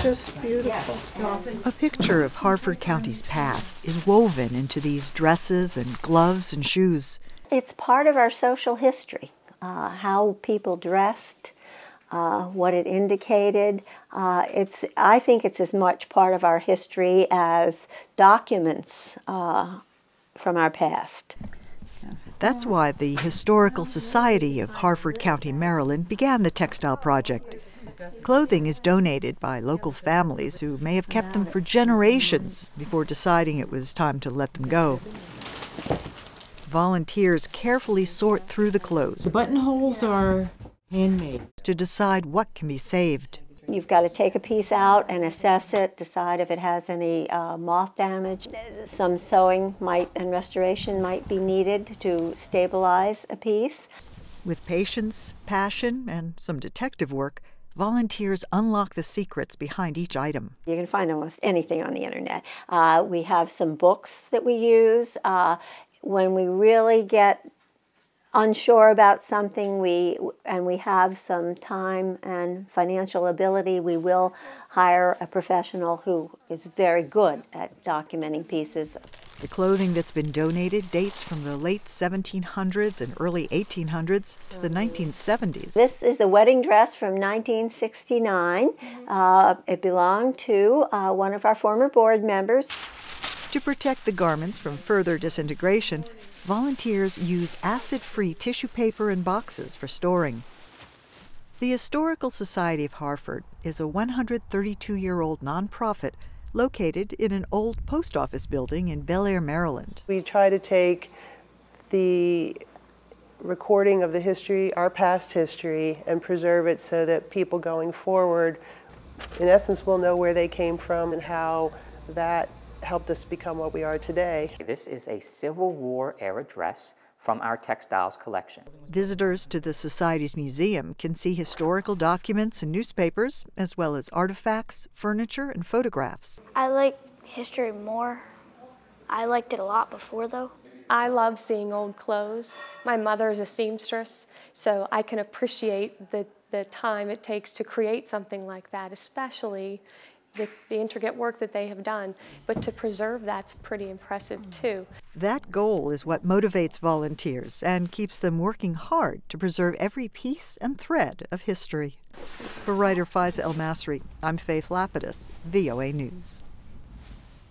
just beautiful. A picture of Harford County's past is woven into these dresses and gloves and shoes. It's part of our social history, how people dressed, what it indicated. I think it's as much part of our history as documents from our past. That's why the Historical Society of Harford County, Maryland began the Textile Project. Clothing is donated by local families who may have kept them for generations before deciding it was time to let them go. Volunteers carefully sort through the clothes. The buttonholes are handmade. To decide what can be saved. You've got to take a piece out and assess it, decide if it has any moth damage. Some sewing and restoration might be needed to stabilize a piece. With patience, passion, and some detective work, volunteers unlock the secrets behind each item. You can find almost anything on the internet. We have some books that we use. When we really get unsure about something and we have some time and financial ability, we will hire a professional who is very good at documenting pieces. The clothing that's been donated dates from the late 1700s and early 1800s to the 1970s. This is a wedding dress from 1969. It belonged to one of our former board members. To protect the garments from further disintegration, volunteers use acid-free tissue paper and boxes for storing. The Historical Society of Harford is a 132-year-old nonprofit located in an old post office building in Bel Air, Maryland. We try to take the recording of the history, our past history, and preserve it so that people going forward, in essence, will know where they came from and how that helped us become what we are today. This is a Civil War era dress from our textiles collection. Visitors to the Society's museum can see historical documents and newspapers, as well as artifacts, furniture, and photographs. I like history more. I liked it a lot before, though. I love seeing old clothes. My mother is a seamstress, so I can appreciate the time it takes to create something like that, especially the intricate work that they have done, but to preserve that's pretty impressive too. That goal is what motivates volunteers and keeps them working hard to preserve every piece and thread of history. For writer Faiza Elmasry, I'm Faith Lapidus, VOA News.